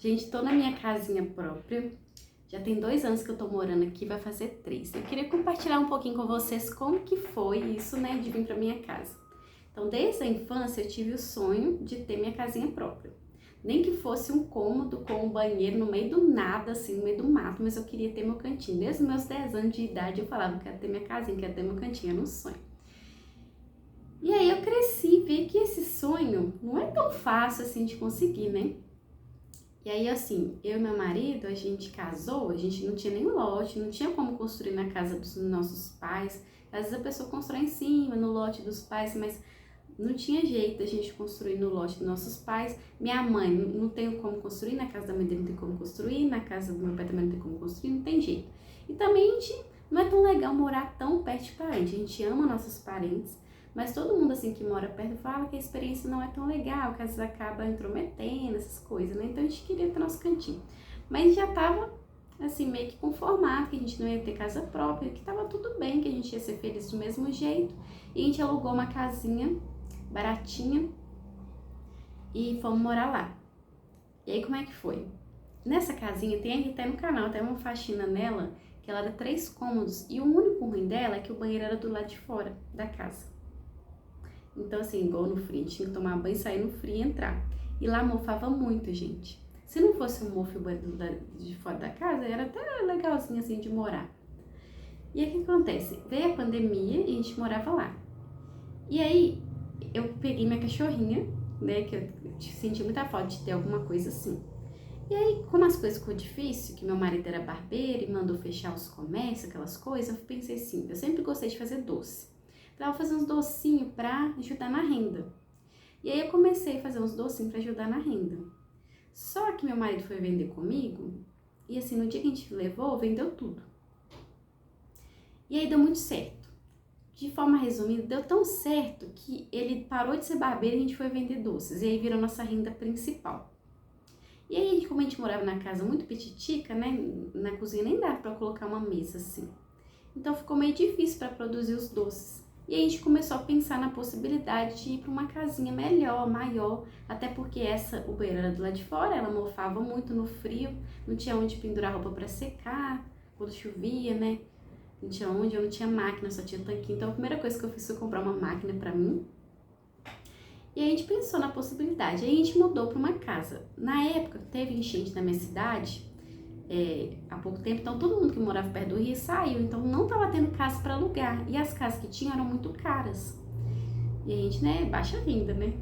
Gente, tô na minha casinha própria. Já tem 2 anos que eu tô morando aqui, vai fazer 3. Eu queria compartilhar um pouquinho com vocês como que foi isso, né, de vir pra minha casa. Então, desde a infância eu tive o sonho de ter minha casinha própria. Nem que fosse um cômodo com um banheiro no meio do nada, assim, no meio do mato, mas eu queria ter meu cantinho. Desde os meus 10 anos de idade eu falava, quero ter minha casinha, quero ter meu cantinho, era um sonho. E aí eu cresci, vi que esse sonho não é tão fácil assim de conseguir, né? E aí, assim, eu e meu marido, a gente casou, a gente não tinha nem lote, não tinha como construir na casa dos nossos pais. Às vezes a pessoa constrói em cima, no lote dos pais, mas não tinha jeito a gente construir no lote dos nossos pais. Minha mãe não tem como construir, na casa da mãe dele não tem como construir, na casa do meu pai também não tem como construir, não tem jeito. E também a gente não é tão legal morar tão perto de parente, a gente ama nossos parentes, mas todo mundo assim que mora perto fala que a experiência não é tão legal, que às vezes acaba intrometendo, essas coisas, né? Então a gente queria ter nosso cantinho. Mas já tava assim meio que conformado que a gente não ia ter casa própria, que tava tudo bem, que a gente ia ser feliz do mesmo jeito. E a gente alugou uma casinha baratinha e fomos morar lá. E aí como é que foi? Nessa casinha, tem aqui até no canal, até uma faxina nela, que ela era 3 cômodos, e o único ruim dela é que o banheiro era do lado de fora da casa. Então, assim, igual no frio, tinha que tomar banho, sair no frio e entrar. E lá mofava muito, gente. Se não fosse um mofo de fora da casa, era até legalzinho, assim, de morar. E aí, o que acontece? Veio a pandemia e a gente morava lá. E aí, eu peguei minha cachorrinha, né, que eu senti muita falta de ter alguma coisa assim. E aí, como as coisas ficou difícil, que meu marido era barbeiro e mandou fechar os comércios, aquelas coisas, eu pensei assim, eu sempre gostei de fazer doce. Então, eu vou fazer uns docinhos pra ajudar na renda. E aí, eu comecei a fazer uns docinhos pra ajudar na renda. Só que meu marido foi vender comigo, e assim, no dia que a gente levou, vendeu tudo. E aí, deu muito certo. De forma resumida, deu tão certo que ele parou de ser barbeiro e a gente foi vender doces. E aí, virou nossa renda principal. E aí, como a gente morava na casa muito petitica, né, na cozinha nem dava pra colocar uma mesa assim. Então, ficou meio difícil para produzir os doces. E aí a gente começou a pensar na possibilidade de ir para uma casinha melhor, maior, até porque o banheiro era do lado de fora, ela mofava muito no frio, não tinha onde pendurar roupa para secar, quando chovia, né? Não tinha onde, eu não tinha máquina, só tinha tanquinho. Então a primeira coisa que eu fiz foi comprar uma máquina para mim. E aí a gente pensou na possibilidade, aí a gente mudou para uma casa. Na época, teve enchente na minha cidade, há pouco tempo, então todo mundo que morava perto do rio saiu, então não estava tendo casa para alugar, e as casas que tinham eram muito caras, e a gente, né, baixa renda, né,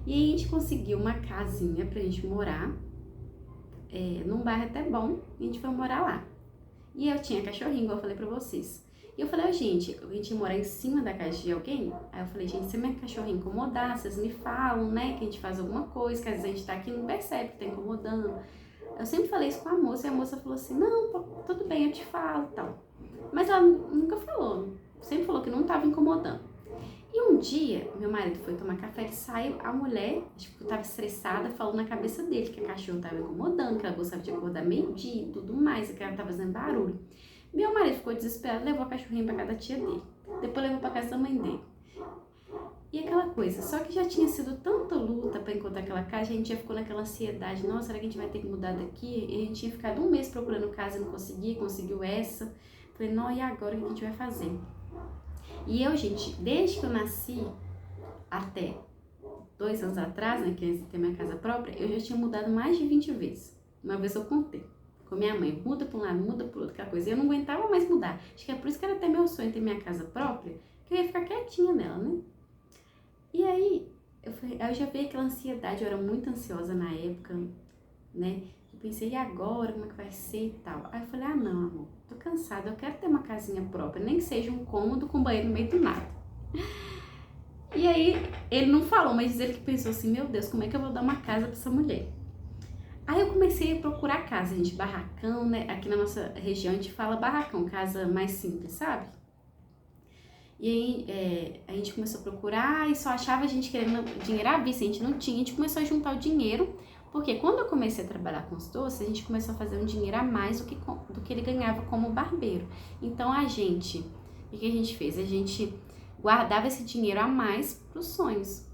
e aí a gente conseguiu uma casinha pra gente morar, num bairro até bom, e a gente foi morar lá, e eu tinha cachorrinho, igual eu falei pra vocês, e eu falei, gente, a gente ia morar em cima da casa de alguém, aí eu falei, gente, se minha cachorrinha incomodar, vocês me falam, né, que a gente faz alguma coisa, que às vezes a gente tá aqui e não percebe que tá incomodando. Eu sempre falei isso com a moça e a moça falou assim, não, tudo bem, eu te falo e tal. Mas ela nunca falou, sempre falou que não estava incomodando. E um dia, meu marido foi tomar café, ele saiu, a mulher, acho que estava estressada, falou na cabeça dele que a cachorra estava incomodando, que ela gostava de acordar meio-dia e tudo mais, e que ela estava fazendo barulho. Meu marido ficou desesperado, levou a cachorrinha para casa da tia dele, depois levou para casa da mãe dele. E aquela coisa, só que já tinha sido tanta luta para encontrar aquela casa, a gente já ficou naquela ansiedade, nossa, será que a gente vai ter que mudar daqui? E a gente tinha ficado 1 mês procurando casa e não conseguia, conseguiu essa. Falei, não, e agora o que a gente vai fazer? E eu, gente, desde que eu nasci até 2 anos atrás, né, que antes de ter minha casa própria, eu já tinha mudado mais de 20 vezes. Uma vez eu contei com minha mãe, muda para um lado, muda para outro, aquela coisa. E eu não aguentava mais mudar. Acho que é por isso que era até meu sonho ter minha casa própria, que eu ia ficar quietinha nela, né? E aí, eu já vi aquela ansiedade, eu era muito ansiosa na época, né? Eu pensei, e agora, como é que vai ser e tal? Aí eu falei, ah não, amor, tô cansada, eu quero ter uma casinha própria, nem que seja um cômodo com banheiro no meio do nada. E aí, ele não falou, mas ele que pensou assim, meu Deus, como é que eu vou dar uma casa pra essa mulher? Aí eu comecei a procurar casa, gente, barracão, né? Aqui na nossa região a gente fala barracão, casa mais simples, sabe? E aí a gente começou a procurar e só achava a gente querendo dinheiro à vista, a gente não tinha, a gente começou a juntar o dinheiro, porque quando eu comecei a trabalhar com os doces, a gente começou a fazer um dinheiro a mais do que ele ganhava como barbeiro. Então o que a gente fez? A gente guardava esse dinheiro a mais para os sonhos.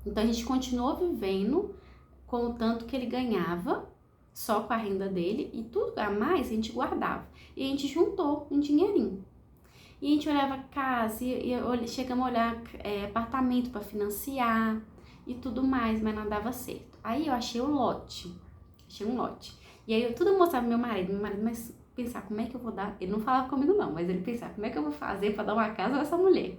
Então a gente continuou vivendo com o tanto que ele ganhava, só com a renda dele, e tudo a mais a gente guardava. E a gente juntou um dinheirinho. E a gente olhava casa, chegamos a olhar apartamento para financiar e tudo mais, mas não dava certo. Aí eu achei um lote. E aí eu tudo mostrava pro meu marido, mas pensar como é que eu vou dar. Ele não falava comigo não, mas ele pensava, como é que eu vou fazer para dar uma casa a essa mulher?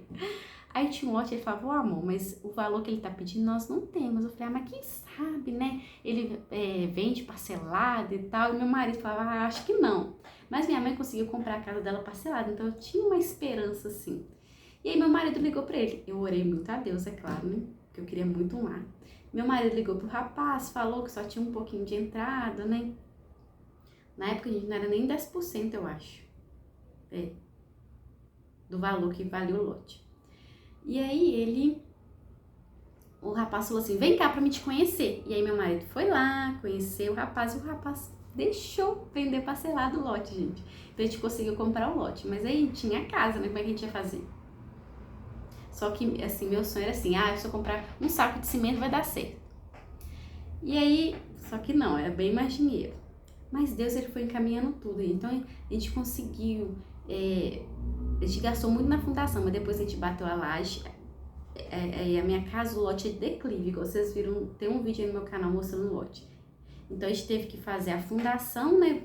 Aí tinha um lote, ele falava, amor, mas o valor que ele tá pedindo nós não temos. Eu falei, mas quem sabe, né? Ele vende parcelado e tal. E meu marido falava, acho que não. Mas minha mãe conseguiu comprar a casa dela parcelada, então eu tinha uma esperança assim. E aí meu marido ligou pra ele. Eu orei muito a Deus, é claro, né? Porque eu queria muito um lar. Meu marido ligou pro rapaz, falou que só tinha um pouquinho de entrada, né? Na época a gente não era nem 10%, eu acho. Do valor que valia o lote. E aí o rapaz falou assim, vem cá pra me te conhecer. E aí meu marido foi lá, conheceu o rapaz, e o rapaz deixou vender parcelado o lote, gente. Então a gente conseguiu comprar o lote. Mas aí tinha a casa, né? Como é que a gente ia fazer? Só que, assim, meu sonho era assim, se eu comprar um saco de cimento vai dar certo. E aí, só que não, era bem mais dinheiro. Mas Deus, ele foi encaminhando tudo. Então a gente conseguiu, a gente gastou muito na fundação, mas depois a gente bateu a laje. A minha casa, o lote é declive, vocês viram, tem um vídeo aí no meu canal mostrando o lote. Então a gente teve que fazer a fundação, né,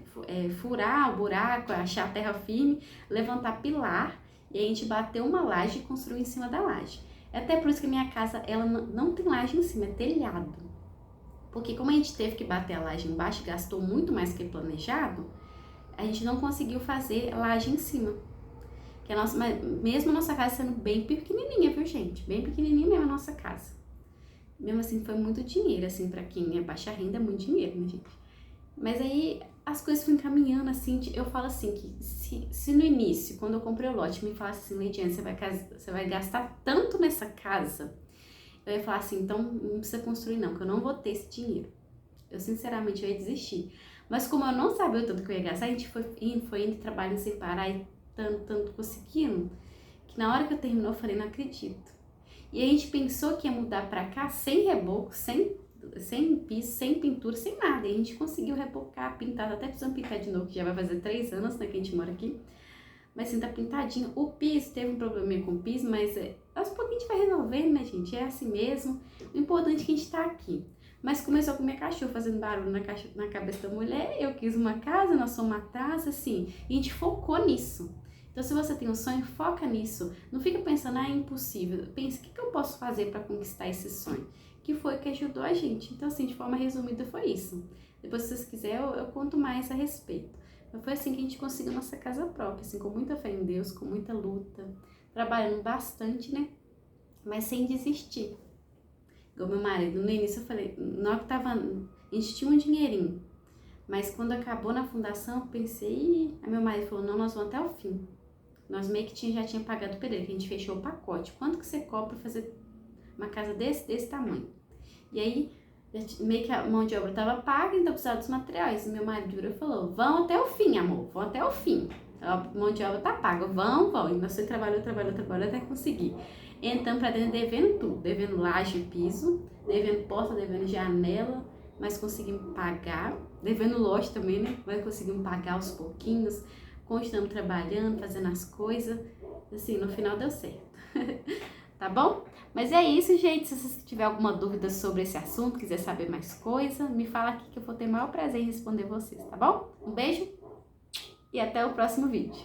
furar o buraco, achar a terra firme, levantar pilar, e a gente bateu uma laje e construiu em cima da laje. É até por isso que a minha casa, ela não tem laje em cima, é telhado. Porque como a gente teve que bater a laje embaixo, gastou muito mais que planejado, a gente não conseguiu fazer laje em cima. Que mesmo a nossa casa sendo bem pequenininha, viu, gente? Bem pequenininha mesmo a nossa casa. Mesmo assim, foi muito dinheiro, assim, pra quem é baixa renda, é muito dinheiro, né, gente? Mas aí, as coisas foram encaminhando, assim, eu falo assim, que se no início, quando eu comprei o lote, me falasse assim, Leidiane, você vai gastar tanto nessa casa, eu ia falar assim, então não precisa construir não, que eu não vou ter esse dinheiro. Eu, sinceramente, eu ia desistir. Mas como eu não sabia o tanto que eu ia gastar, a gente foi indo trabalhando sem parar e tanto conseguindo, que na hora que eu terminou, eu falei, não acredito. E a gente pensou que ia mudar pra cá sem reboco, sem piso, sem pintura, sem nada. E a gente conseguiu rebocar, pintar, até precisamos pintar de novo, que já vai fazer 3 anos, né, que a gente mora aqui. Mas assim, tá pintadinho. O piso, teve um probleminha com o piso, mas aos pouquinhos a gente vai resolvendo, né, gente? É assim mesmo. O importante é que a gente tá aqui. Mas começou com minha cachorra fazendo barulho na cabeça da mulher, eu quis uma casa, nós somos atrás, assim, e a gente focou nisso. Então, se você tem um sonho, foca nisso. Não fica pensando, é impossível. Pensa, o que eu posso fazer para conquistar esse sonho? Que foi que ajudou a gente. Então, assim, de forma resumida, foi isso. Depois, se vocês quiserem, eu conto mais a respeito. Mas foi assim que a gente conseguiu nossa casa própria, assim, com muita fé em Deus, com muita luta, trabalhando bastante, né? Mas sem desistir. Igual meu marido, no início eu falei, na hora que a gente tinha um dinheirinho. Mas quando acabou na fundação, eu pensei, aí meu marido falou, não, nós vamos até o fim. Nós meio que já tinha pagado o pedreiro, que a gente fechou o pacote. Quanto que você cobra pra fazer uma casa desse tamanho? E aí, meio que a mão de obra estava paga, então precisava dos materiais. E meu marido virou e falou, vão até o fim, amor, vão até o fim. A mão de obra tá paga, vão. E nós trabalhou até conseguir. Entramos pra dentro devendo tudo, devendo laje e piso, devendo porta, devendo janela, mas conseguimos pagar. Devendo loja também, né? Mas conseguimos pagar aos pouquinhos. Continuamos trabalhando, fazendo as coisas, assim, no final deu certo, tá bom? Mas é isso, gente, se você tiver alguma dúvida sobre esse assunto, quiser saber mais coisa, me fala aqui que eu vou ter o maior prazer em responder vocês, tá bom? Um beijo e até o próximo vídeo.